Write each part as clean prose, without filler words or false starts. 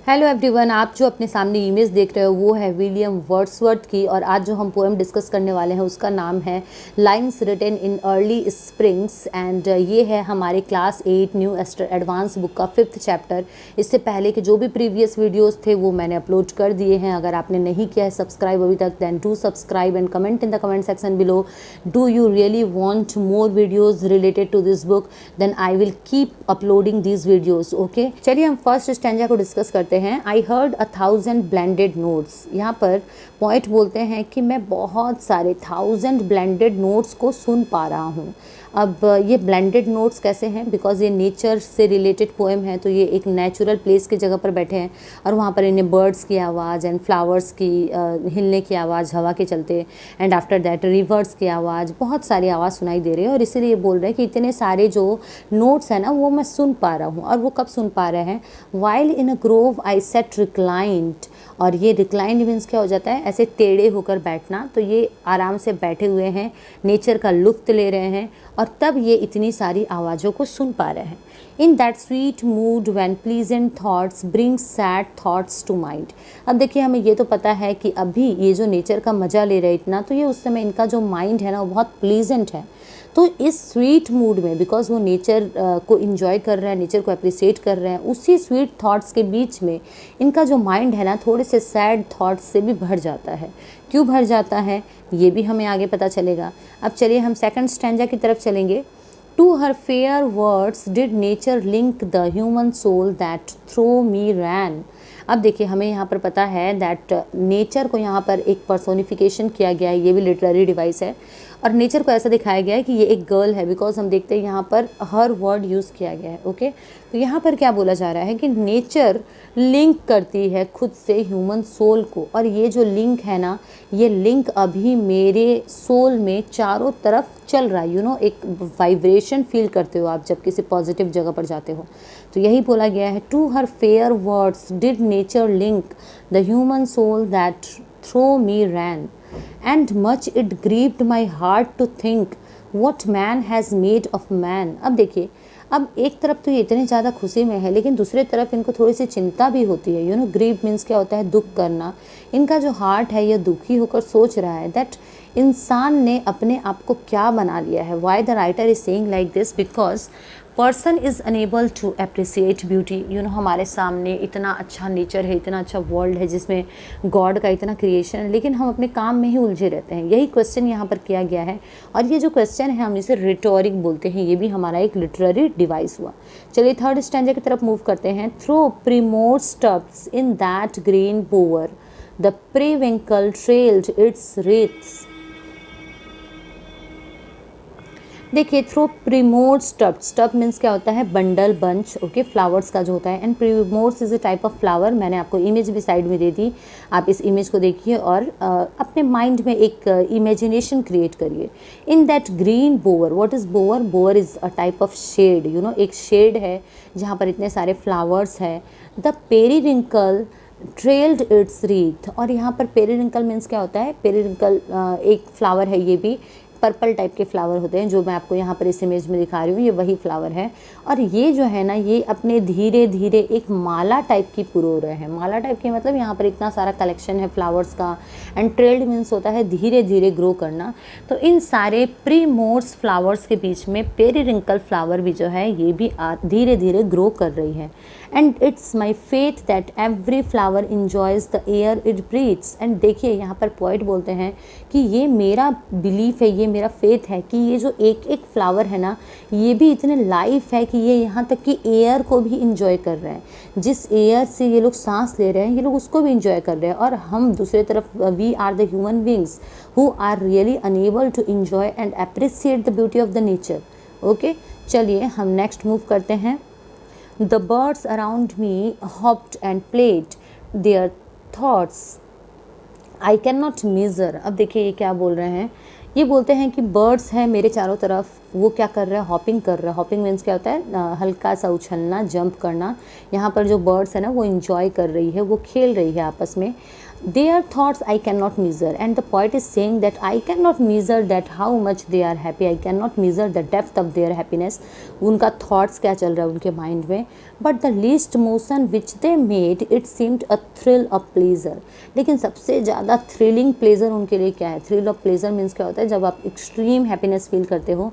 Hello everyone, आप जो अपने सामने इमेज देख रहे हो वो है विलियम वर्ड्सवर्थ की। और आज जो हम पोएम डिस्कस करने वाले हैं उसका नाम है lines written in early springs. And ये है हमारे क्लास 8 न्यू एडवांस बुक का 5th चैप्टर। इससे पहले के जो भी प्रीवियस वीडियोस थे वो मैंने अपलोड कर दिए हैं। अगर आपने नहीं किया है सब्सक्राइब अभी तक, then do subscribe and comment in the comment section below, do you really want more videos related to this book, then I will keep uploading these videos. Okay, चलिए हम फर्स्ट स्टैंजा को discuss करते हैं। I heard 1000 blended notes. यहाँ पर point बोलते हैं कि मैं बहुत सारे 1000 ब्लेंडेड नोट्स को सुन पा रहा हूँ। अब ये ब्लेंडेड नोट्स कैसे हैं? बिकॉज ये नेचर से रिलेटेड पोएम है, तो ये एक नेचुरल प्लेस की जगह पर बैठे हैं और वहाँ पर इन्हें बर्ड्स की आवाज़ एंड फ्लावर्स की हिलने की आवाज़ हवा के चलते, एंड आफ्टर दैट रिवर्स की आवाज़, बहुत सारी आवाज़ सुनाई दे रही है। और इसीलिए बोल रहे हैं कि इतने सारे जो नोट्स हैं ना वो मैं सुन पा रहा हूँ। और वो कब सुन पा रहे हैं? While in a Grove I set reclined. और ये रिक्लाइंड मीन्स क्या हो जाता है? ऐसे टेढ़े होकर बैठना। तो ये आराम से बैठे हुए हैं, नेचर का लुत्फ़ ले रहे हैं और तब ये इतनी सारी आवाज़ों को सुन पा रहे हैं। In that sweet mood when pleasant thoughts bring sad thoughts to mind. अब देखिए, हमें ये तो पता है कि अभी ये जो नेचर का मज़ा ले रहे इतना, तो ये उस समय इनका जो माइंड है ना वो बहुत प्लीजेंट है। तो इस स्वीट मूड में, बिकॉज वो नेचर को इन्जॉय कर रहे हैं, नेचर को अप्रिसिएट कर रहे हैं, उसी स्वीट थॉट्स के बीच में इनका जो माइंड है ना थोड़े से सैड थॉट्स से भी भर जाता है। क्यों भर जाता है ये भी हमें आगे पता चलेगा। अब चलिए हम सेकंड स्टैंजा की तरफ चलेंगे। To her fair words did nature link the human soul that through me ran. अब देखिए, हमें यहाँ पर पता है दैट नेचर को यहाँ पर एक पर्सोनिफिकेशन किया गया है। ये भी लिटरेरी डिवाइस है और नेचर को ऐसा दिखाया गया है कि ये एक गर्ल है, बिकॉज हम देखते हैं यहाँ पर हर वर्ड यूज़ किया गया है। ओके, तो यहाँ पर क्या बोला जा रहा है कि नेचर लिंक करती है खुद से ह्यूमन सोल को। और ये जो लिंक है ना, ये लिंक अभी मेरे सोल में चारों तरफ चल रहा है। यू नो, एक वाइब्रेशन फील करते हो आप जब किसी पॉजिटिव जगह पर जाते हो। तो यही बोला गया है, to her fair words did nature link the human soul that through me ran and much it grieved my heart to think what man has made of man। अब देखिए, अब एक तरफ तो ये इतने ज़्यादा खुशी में है, लेकिन दूसरी तरफ इनको थोड़ी सी चिंता भी होती है। यू नो, ग्रीव मीन्स क्या होता है? दुख करना। इनका जो हार्ट है ये दुखी होकर सोच रहा है दैट इंसान ने अपने आप को क्या बना लिया है। Why the writer is saying like this? Because person is unable to appreciate beauty. You know, हमारे सामने इतना अच्छा नेचर है, इतना अच्छा वर्ल्ड है जिसमें गॉड का इतना क्रिएशन है, लेकिन हम अपने काम में ही उलझे रहते हैं। यही क्वेश्चन यहाँ पर किया गया है। और ये जो क्वेश्चन है हम इसे रिटोरिक बोलते हैं। ये भी हमारा एक लिटरेरी डिवाइस हुआ। चलिए थर्ड स्टैंजा की तरफ मूव करते हैं। Through primrose stubs in that green bower the periwinkle trailed its wreaths. देखिए, थ्रो प्रीमोर्स स्टब मीन्स क्या होता है? Bundle, bunch. ओके, फ्लावर्स का जो होता है। And primrose is a type of flower. मैंने आपको इमेज भी साइड में दे दी, आप इस इमेज को देखिए और अपने माइंड में एक इमेजिनेशन क्रिएट करिए। In that green bower, what is bower? Bower is a type of shade. You know, एक शेड है जहाँ पर इतने सारे फ्लावर्स है। The periwinkle trailed its wreath. और यहाँ पर पेरीविंकल मीन्स क्या होता है? पेरीविंकल एक फ्लावर है, ये भी पर्पल टाइप के फ्लावर होते हैं जो मैं आपको यहाँ पर इस इमेज में दिखा रही हूँ। ये वही फ्लावर है। और ये जो है ना, ये अपने धीरे धीरे एक माला टाइप की पुरो रहे हैं। माला टाइप की मतलब यहाँ पर इतना सारा कलेक्शन है फ्लावर्स का। एंड ट्रेल्ड मीन्स होता है धीरे धीरे ग्रो करना। तो इन सारे प्रीमोर्स फ्लावर्स के बीच में पेरीविंकल फ्लावर भी जो है ये भी धीरे धीरे ग्रो कर रही है। And it's my faith that every flower enjoys the air it breathes. And देखिए, यहाँ पर पोइट बोलते हैं कि ये मेरा बिलीफ है, ये मेरा फेथ है कि ये जो एक एक फ्लावर है ना, ये भी इतने लाइफ है कि ये यहाँ तक कि एयर को भी इंजॉय कर रहे हैं। जिस एयर से ये लोग सांस ले रहे हैं, ये लोग उसको भी इंजॉय कर रहे हैं। और हम दूसरी तरफ, we are the human beings who are really unable to enjoy and appreciate the beauty of the nature. Okay, चलिए हम नेक्स्ट मूव करते हैं। The birds around me hopped and played their thoughts I can not measure. अब देखिए ये क्या बोल रहे हैं? ये बोलते हैं कि बर्ड्स हैं मेरे चारों तरफ, वो क्या कर रहा है, हॉपिंग कर रहा है। हॉपिंग मीन्स क्या होता है, हल्का सा उछलना, जंप करना। यहाँ पर जो बर्ड्स है ना वो इंजॉय कर रही है, वो खेल रही है आपस में। Their thoughts I cannot measure, and the poet is saying that I cannot measure that how much they are happy, I cannot measure the depth of their happiness. उनका thoughts क्या चल रहा है उनके mind में, but the least motion which they made it seemed a thrill of pleasure. लेकिन सबसे ज़्यादा thrilling pleasure उनके लिए क्या है, thrill of pleasure means क्या होता है, जब आप extreme happiness feel करते हो।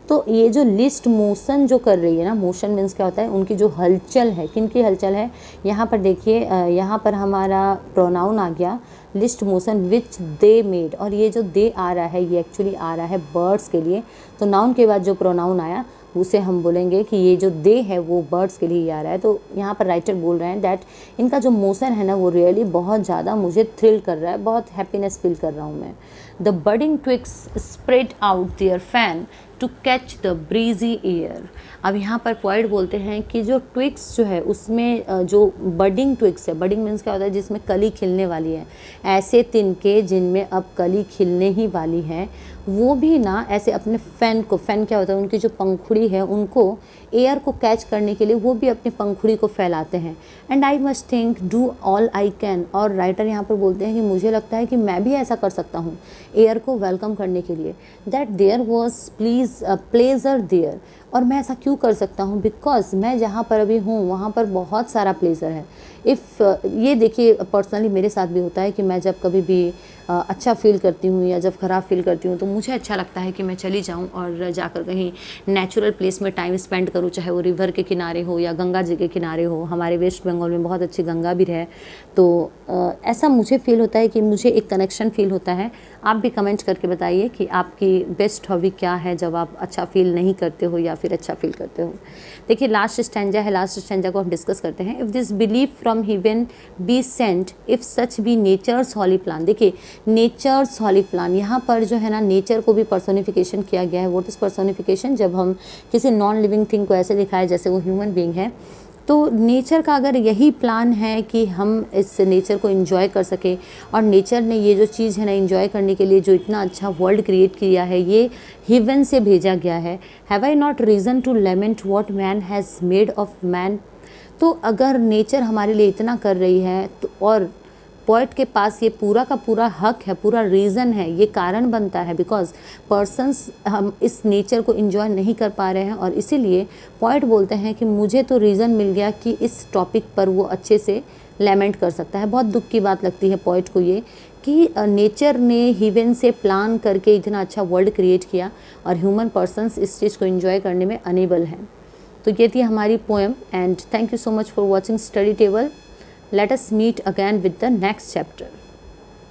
तो ये जो लिस्ट मोशन जो कर रही है ना, मोशन मीन्स क्या होता है, उनकी जो हलचल है, किन की हलचल है, यहाँ पर देखिए, यहाँ पर हमारा प्रोनाउन आ गया list motion which they made, और ये जो दे आ रहा है ये एक्चुअली आ रहा है बर्ड्स के लिए। तो नाउन के बाद जो प्रोनाउन आया उसे हम बोलेंगे कि ये जो दे है वो बर्ड्स के लिए ही आ रहा है। तो यहाँ पर राइटर बोल रहे हैं दैट इनका जो मोशन है ना वो रियली बहुत ज़्यादा मुझे थ्रिल कर रहा है, बहुत हैप्पीनेस फील कर रहा हूँ मैं। The budding twigs spread out their fan to catch the breezy air. अब यहाँ पर पोएट बोलते हैं कि जो ट्विग्स जो है उसमें जो बडिंग ट्विग्स है, बडिंग मीन्स क्या होता है, जिसमें कली खिलने वाली है, ऐसे तिनके जिनमें अब कली खिलने ही वाली है, वो भी ना ऐसे अपने फैन को, फैन क्या होता है, उनकी जो पंखुड़ी है उनको एयर को कैच करने के लिए वो भी अपनी पंखुड़ी को फैलाते हैं। And I must think do all I can, और राइटर यहाँ पर बोलते हैं कि मुझे लगता है कि मैं भी ऐसा कर सकता हूँ एयर को वेलकम करने के लिए। That there was pleasure there, और मैं ऐसा क्यों कर सकता हूँ, बिकॉज मैं जहाँ पर अभी हूँ वहाँ पर बहुत सारा प्लेजर है। इफ़ ये देखिए पर्सनली मेरे साथ भी होता है कि मैं जब कभी भी अच्छा फील करती हूँ या जब ख़राब फील करती हूँ तो मुझे अच्छा लगता है कि मैं चली जाऊँ और जाकर कहीं नेचुरल प्लेस में टाइम स्पेंड करूँ, चाहे वो रिवर के किनारे हो या गंगा जी के किनारे हो। हमारे वेस्ट बंगाल में बहुत अच्छी गंगा भी है, तो ऐसा मुझे फील होता है कि मुझे एक कनेक्शन फील होता है। आप भी कमेंट करके बताइए कि आपकी बेस्ट हॉबी क्या है जब आप अच्छा फील नहीं करते हो या फिर अच्छा फील करते हो। देखिए लास्ट स्टैंजा है, लास्ट स्टैंजा को हम डिस्कस करते हैं। If this believe from heaven be sent, if such be nature's holy plan. देखिए नेचर्स हॉली प्लान, यहाँ पर जो है ना नेचर को भी पर्सोनिफिकेशन किया गया है। व्हाट इज़ पर्सोनिफिकेशन, जब हम किसी नॉन लिविंग थिंग को ऐसे दिखाए जैसे वो ह्यूमन बीइंग है। तो नेचर का अगर यही प्लान है कि हम इस नेचर को एंजॉय कर सकें, और नेचर ने ये जो चीज़ है ना एंजॉय करने के लिए जो इतना अच्छा वर्ल्ड क्रिएट किया है, ये हेवन से भेजा गया है। Have I not reason to lament what man has made of man. तो अगर नेचर हमारे लिए इतना कर रही है तो, और पोएट के पास ये पूरा का पूरा हक है, पूरा रीज़न है, ये कारण बनता है, बिकॉज पर्सन्स हम इस नेचर को एंजॉय नहीं कर पा रहे हैं, और इसीलिए पोएट बोलते हैं कि मुझे तो रीज़न मिल गया कि इस टॉपिक पर वो अच्छे से लेमेंट कर सकता है। बहुत दुख की बात लगती है पोएट को ये कि नेचर ने हेवन से प्लान करके इतना अच्छा वर्ल्ड क्रिएट किया और ह्यूमन पर्सन्स इस चीज़ को एंजॉय करने में अनेबल हैं। तो ये थी हमारी poem, and thank you so much for watching study table. Let us meet again with the next chapter.